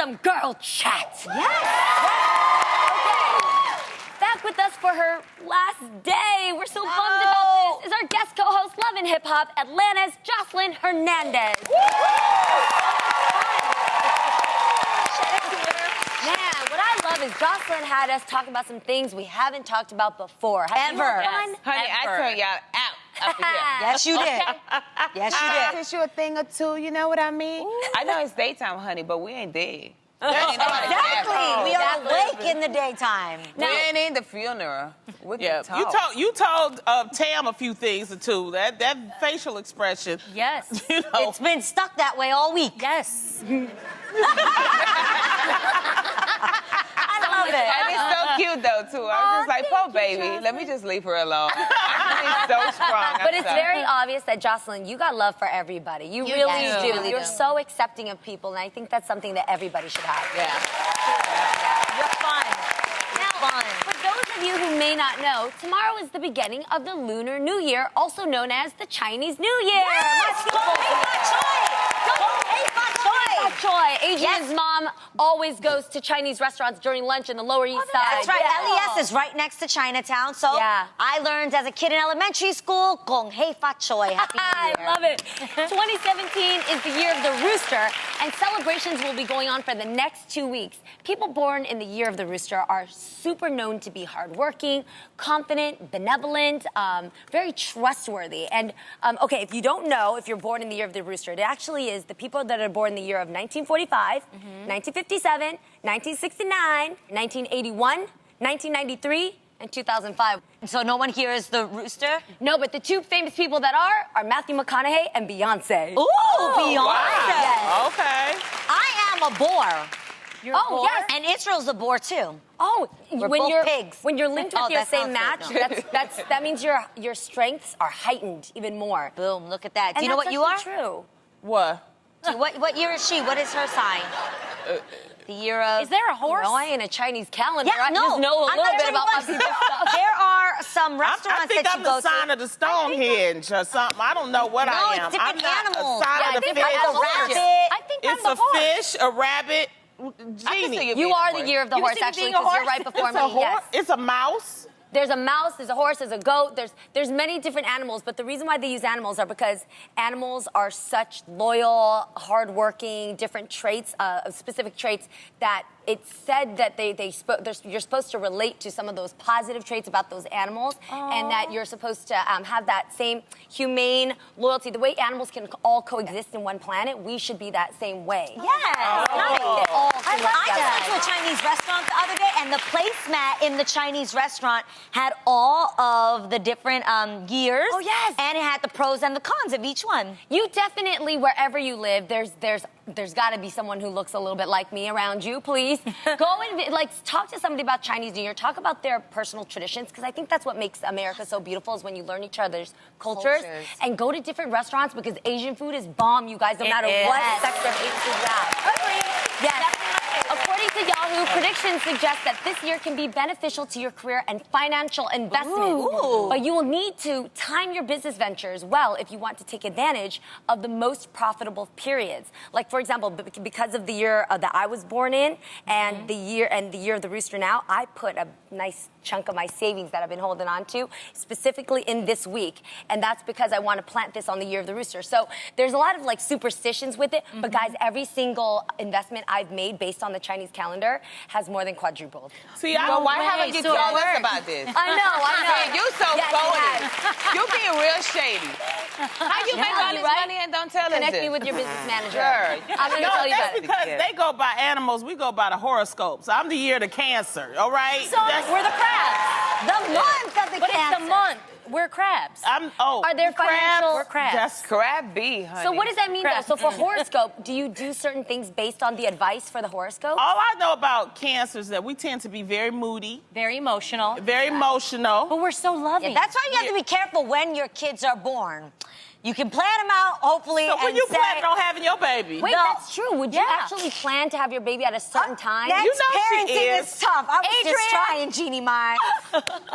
some girl chat. Yes. Okay. Back with us for her last day. We're so bummed about this. Is our guest co-host, Love and Hip Hop, Atlanta's Joseline Hernandez. Man, what I love is Joseline had us talk about some things we haven't talked about before. Ever. Honey, I turned y'all out up here. Yes, you did. Yes, you did. Teach you a thing or two, you know what I mean? I know it's daytime, honey, but we ain't dead. Exactly. We are awake in the daytime. We ain't in the funeral. We can talk. You told Tam a few things or two. That facial expression. Yes. You know. It's been stuck that way all week. Yes. I love it. And it's so cute, though, too. I was just like, poor baby. Let me just leave her alone. She's so strong. But it's very obvious that, Joseline, you got love for everybody. You really do. Really You're do. so accepting of people, and I think that's something that everybody should have. Yeah. You're fun. Now, for those of you who may not know, tomorrow is the beginning of the Lunar New Year, also known as the Chinese New Year. Yes! Go Choi. Adrian's mom always goes to Chinese restaurants during lunch in the Lower East Side. That's right. Yeah. LES is right next to Chinatown. So Yeah. I learned as a kid in elementary school, Gong Hei Fa Choi. Happy New Year. I love it. 2017 is the year of the rooster, and celebrations will be going on for the next 2 weeks. People born in the year of the rooster are super known to be hardworking, confident, benevolent, very trustworthy. And, okay, if you don't know, if you're born in the year of the rooster, it actually is the people that are born in the year of 1945, 1957, 1969, 1981, 1993, and 2005. So no one here is the rooster? No, but the two famous people that are Matthew McConaughey and Beyonce. Ooh, Beyonce. Yes. Okay. I am a boar. You're a boar? Yes. And Israel's a boar, too. Oh, We're when both you're pigs. when you're linked with Oh, your that same sounds match, good, that means your strengths are heightened even more. Boom, look at that. Do And you know that's what you are? actually True. What? What year is she? What is her sign? The year of... Is there a horse? No, I ain't a Chinese calendar. Yeah, I no. just know a I'm little not bit sure about what- other stuff. There are some restaurants I think that I'm you the go sign to. of the Stonehenge or something. I don't know what No, I it's am. different I'm not animals. a sign Yeah, of the different fish. animals. rabbit. I think It's I'm a the horse. fish, a rabbit, I can see genie. you You being are a the horse. year of the You horse, see me actually, being a because you're horse? right before It's me. a horse. Yes. It's a mouse. There's a mouse, there's a horse, there's a goat, there's many different animals, but the reason why they use animals are because animals are such loyal, hardworking, different traits, specific traits that it's said that you're supposed to relate to some of those positive traits about those animals, and that you're supposed to have that same humane loyalty. The way animals can all coexist in one planet, we should be that same way. Yes. Nice. They all can work I together. went to a Chinese restaurant the other day, and the placemat in the Chinese restaurant had all of the different years. Oh, yes. And it had the pros and the cons of each one. You definitely, wherever you live, there's got to be someone who looks a little bit like me around you. Please go and talk to somebody about Chinese New Year. Talk about their personal traditions, because I think that's what makes America so beautiful is when you learn each other's cultures. And go to different restaurants, because Asian food is bomb, you guys, no matter what sector of Asian food you have. Yes. According to Yahoo, predictions suggest that this year can be beneficial to your career and financial investment. But you will need to time your business ventures well if you want to take advantage of the most profitable periods. Like, for example, because of the year that I was born in and the year of the rooster now, I put a nice chunk of my savings that I've been holding on to specifically in this week. And that's because I want to plant this on the year of the rooster. So there's a lot of superstitions with it. But guys, every single investment I've made based on the Chinese calendar has more than quadrupled. See, Why haven't you told us about this? I know. You so Yes, it phony. has. You being real shady. How you make all this money and don't tell us Connect this? me with your business manager. Sure. I'm going to No, tell you that's about it. because they go by animals. We go by the horoscopes. I'm the year of the Cancer, all right? So we're the crabs. The month of the But Cancer. it's the month. We're crabs. Are there financial- We're We're crabs. That's Crab B, honey. So what does that mean, though? So for horoscope, do you do certain things based on the advice for the horoscope? all I know about Cancer is that we tend to be very moody, Very emotional. very emotional. But we're so loving. Yeah, that's why you have to be careful when your kids are born. You can plan them out, hopefully, So when and you say, planning on having your baby? Wait, No. that's true. Would you actually plan to have your baby at a certain time? That's You know she parenting is. is tough. I was Adrian. just trying, Jeannie Mai.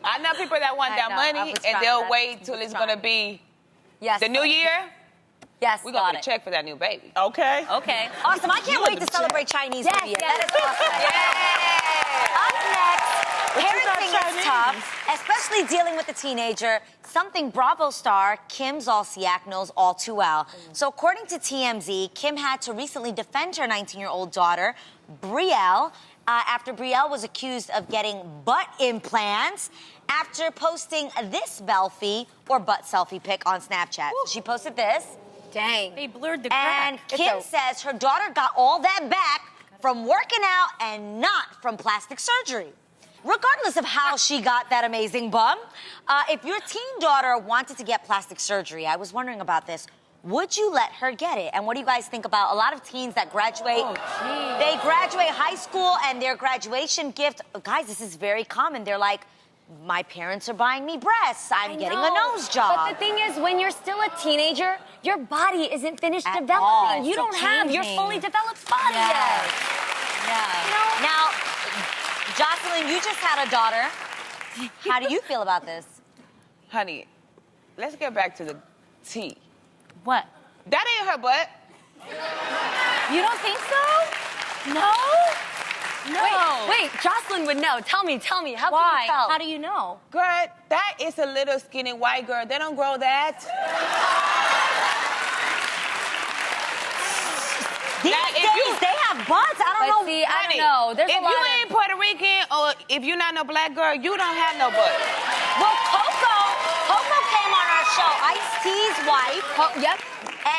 I know people that want I that know, I money was and trying they'll that. wait till it's going to be Yes. the new year. Yes, We're got gonna it. check for that new baby. Okay. Okay. Awesome. I can't wait to celebrate Chinese Yes, New Year. yes. That is awesome. Up next, you got parenting is Chinese? tough, especially dealing with a teenager, something Bravo star Kim Zolciak knows all too well. So according to TMZ, Kim had to recently defend her 19-year-old daughter, Brielle, after Brielle was accused of getting butt implants after posting this belfie or butt selfie pic on Snapchat. She posted this. Dang. They blurred the crack. And Kim says her daughter got all that back from working out and not from plastic surgery. Regardless of how she got that amazing bum, if your teen daughter wanted to get plastic surgery, I was wondering about this, would you let her get it? And what do you guys think about a lot of teens that graduate? They graduate high school and their graduation gift, guys, this is very common. They're like, my parents are buying me breasts. I'm getting a nose job. But the thing is, when you're still a teenager, your body isn't finished At developing. all. You It's don't have your changing. fully developed body yet. Yeah. Now, Joseline, you just had a daughter. How do you feel about this? Honey, let's get back to the tea. What? That ain't her butt. You don't think so? No? No. Wait, Jocelyn would know. Tell me. How Why? can you tell? How do you know? Girl, that is a little skinny white girl. They don't grow that. These Now, if days, you- they have butts. I don't But know. see, I Honey, don't know. There's if a lot you of... ain't Puerto Rican or if you're not no black girl, you don't have no butt. Well, Coco came on our show, Ice-T's wife. Yep.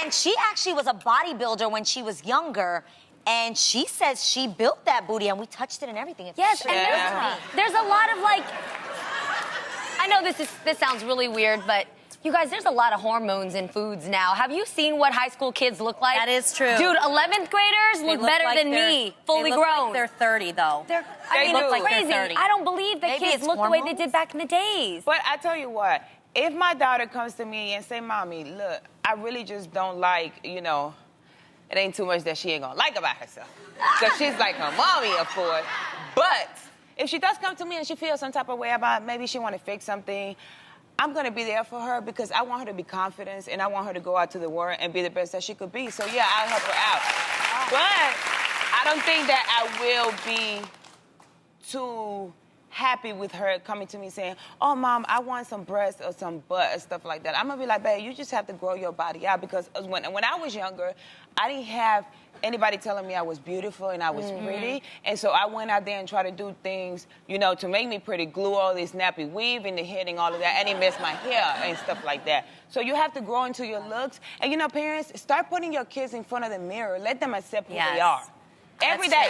And she actually was a bodybuilder when she was younger. And she says she built that booty, and we touched it and everything. It's Yes, true. and Yeah. there's a lot of like... I know this sounds really weird, but you guys, there's a lot of hormones in foods now. Have you seen what high school kids look like? That is true. Dude, 11th graders They look look better like tan me, fully they look grown. Like they're 30, though. They're, They I mean, do. it's Look like they're crazy. 30. I don't believe that Maybe kids it's look the way they hormones? did back in the days. But I tell you what, if my daughter comes to me and say, Mommy, look, I really just don't like, it ain't too much that she ain't gonna like about herself. Because she's like her mommy, of course. But if she does come to me and she feels some type of way about maybe she want to fix something, I'm going to be there for her because I want her to be confident and I want her to go out to the world and be the best that she could be. So, yeah, I'll help her out. But I don't think that I will be too happy with her coming to me saying, oh, Mom, I want some breasts or some butt or stuff like that. I'm going to be like, babe, you just have to grow your body out because when I was younger, I didn't have anybody telling me I was beautiful and I was pretty. And so I went out there and tried to do things, to make me pretty, glue all this nappy weave in the head and all of that, and it messed my hair and stuff like that. So you have to grow into your looks. And, parents, start putting your kids in front of the mirror. Let them accept who they are. Every day.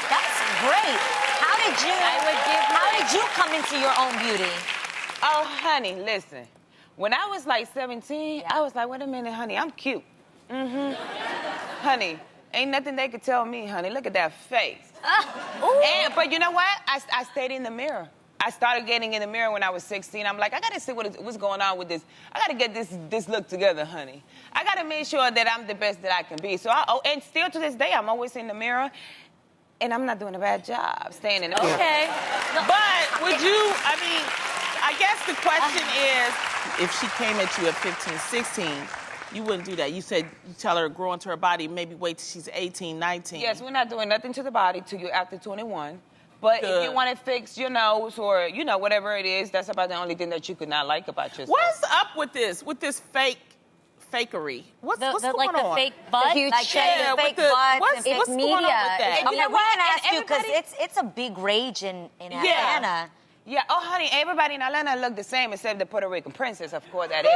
That's great. How did you come into your own beauty? Oh, honey, listen. When I was like 17, I was like, wait a minute, honey, I'm cute. Honey, ain't nothing they could tell me, honey. Look at that face. But you know what? I stayed in the mirror. I started getting in the mirror when I was 16. I'm like, I gotta see what's going on with this. I gotta get this look together, honey. I gotta make sure that I'm the best that I can be. So and still to this day, I'm always in the mirror. And I'm not doing a bad job staying in the mirror. Okay. But would you, I guess the question is, if she came at you at 15, 16, you wouldn't do that. You said you tell her to grow into her body, maybe wait till she's 18, 19. Yes, we're not doing nothing to the body till you're after 21. But Good. if you want to fix your nose or, whatever it is, that's about the only thing that you could not like about yourself. What's up with this fakery? What's going like on? the fake butt? The huge Like shame. fake with the, butts what's and what's fake going on with media. that? Okay, you know we what? can ask And you because everybody- it's a big rage in Atlanta. Yeah, oh, honey, everybody in Atlanta look the same except the Puerto Rican princess, of course, that is.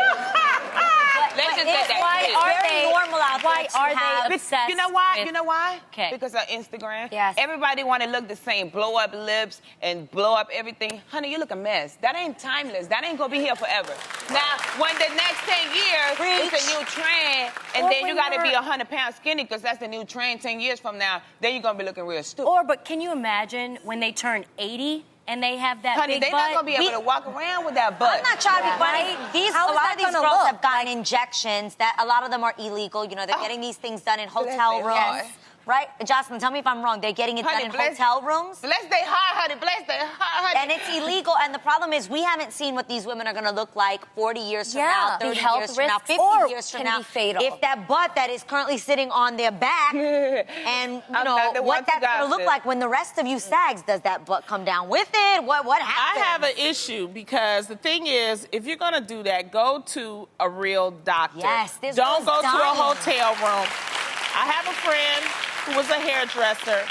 Let's just get that Why clear. are very they normal out there Why to are have- they obsessed? You know why? with- You know why? 'Kay. Because of Instagram. Yes. Everybody want to look the same, blow up lips and blow up everything. Honey, you look a mess. That ain't timeless. That ain't gonna be here forever. Now, when the next 10 years, it's a new trend, and Or then you when got to you're- be 100 pounds skinny because that's the new trend 10 years from now. Then you're gonna be looking real stupid. But can you imagine when they turn 80 and they have that Honey, big they're butt? not gonna be able to walk around with that butt. I'm not trying to be funny. Right? A How is lot that of these gonna girls look? have gotten injections that a lot of them are illegal. They're getting these things done in hotel they rooms. are. right? Jocelyn, tell me if I'm wrong. They're getting it done in hotel rooms. Bless their heart, honey. Bless their heart, honey. And it's illegal. And the problem is we haven't seen what these women are going to look like 40 years from now, 30 years from now, 50 years from now. Be fatal. If that butt that is currently sitting on their back and, you know, what that's going to look like when the rest of you sags, does that butt come down with it? What happens? I have an issue because the thing is, if you're going to do that, go to a real doctor. Yes, don't go to a hotel room. I have a friend who was a hairdresser.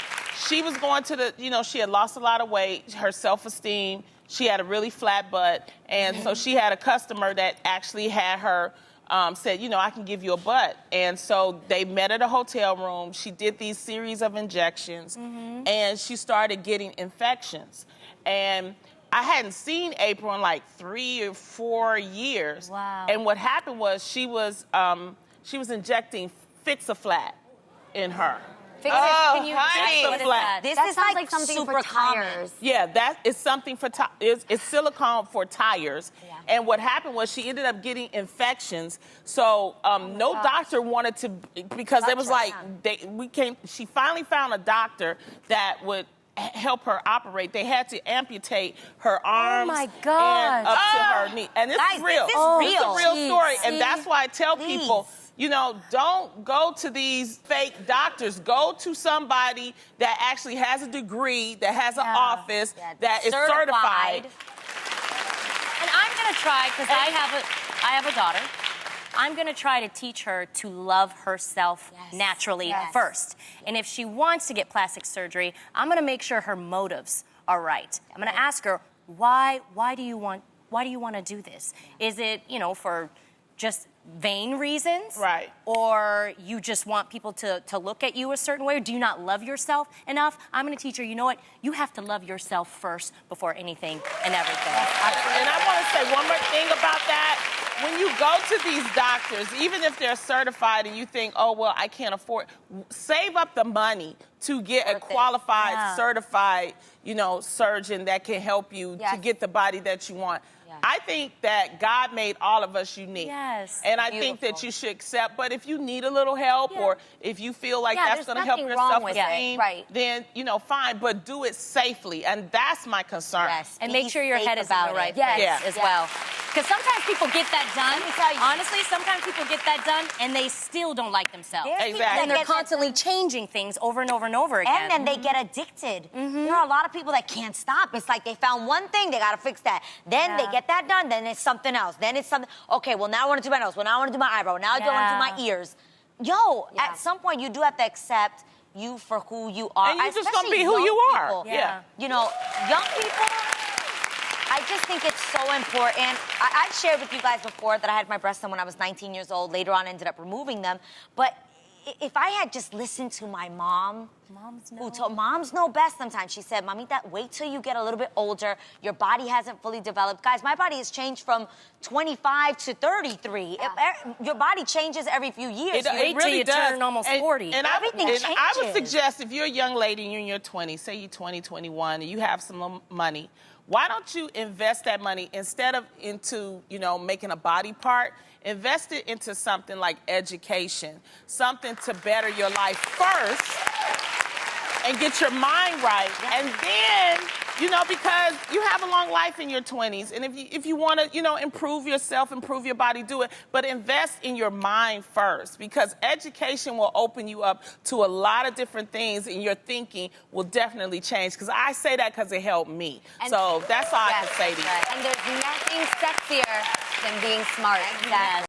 She was going to the, you know, she had lost a lot of weight, her self-esteem. She had a really flat butt. And so she had a customer that actually had her, said, you know, I can give you a butt. And so they met at a hotel room. She did these series of injections. And she started getting infections. And I hadn't seen April in like 3 or 4 years. Wow. And what happened was she was injecting Fix-A-Flat in her. Can you honey. what is that? This That is sounds like something super for tires. Yeah, that is something for it's silicone for tires. Yeah. And what happened was she ended up getting infections. So no doctor wanted to, because it was like she finally found a doctor that would help her operate. They had to amputate her arms my God. and up to her knee. And this Guys, is real. this is This is a real real. story. See? And that's why I tell people, you know, don't go to these fake doctors. Go to somebody that actually has a degree, that has an office, that is certified. And I'm going to try, because I have a daughter. I'm going to try to teach her to love herself naturally first. And if she wants to get plastic surgery, I'm going to make sure her motives are right. I'm going to ask her, why do you want to do this? Is it, you know, for just vain reasons? Right. Or you just want people to look at you a certain way? Or do you not love yourself enough? I'm going to teach her, you know what? You have to love yourself first before anything and everything. And I want to say one more thing about that. When you go to these doctors, even if they're certified and you think, oh, well, I can't afford, save up the money to get a qualified, certified, you know, surgeon that can help you to get the body that you want. I think that God made all of us unique. Yes. And I think that you should accept, but if you need a little help or if you feel like that's going to help your self-esteem, then, you know, fine, but do it safely. And that's my concern. Yes. And make sure your head is in the right Yes. place as well. Because sometimes people get that done. Honestly, sometimes people get that done and they still don't like themselves. Exactly. And they're constantly changing things over and over and over again. And then they get addicted. There are a lot of people that can't stop. It's like they found one thing, they got to fix that. Then they get that done, then it's something else. Then it's something, okay, well, now I want to do my nose. Well, now I want to do my eyebrow. Now I want to do my ears. Yo, at some point, you do have to accept you for who you are. And you just don't be who you are. Yeah. You know, young people, I just think it's so important. I've shared with you guys before that I had my breasts done when I was 19 years old. Later on, ended up removing them. But if I had just listened to my mom, moms know best sometimes. She said, Mamita, wait till you get a little bit older. Your body hasn't fully developed. Guys, my body has changed from 25 to 33. Your body changes every few years. Wait till you turn almost 40. And Everything changes. I would suggest if you're a young lady and you're in your 20s, say you're 20, 21, and you have some money, why don't you invest that money instead of into, you know, making a body part? Invest it into something like education, something to better your life first and get your mind right. And then, you know, because you have a long life in your 20s. And if you want to, you know, improve yourself, improve your body, do it. But invest in your mind first, because education will open you up to a lot of different things, and your thinking will definitely change. Because I say that because it helped me. So that's all I can say to you. And there's nothing sexier than being smart. Yes.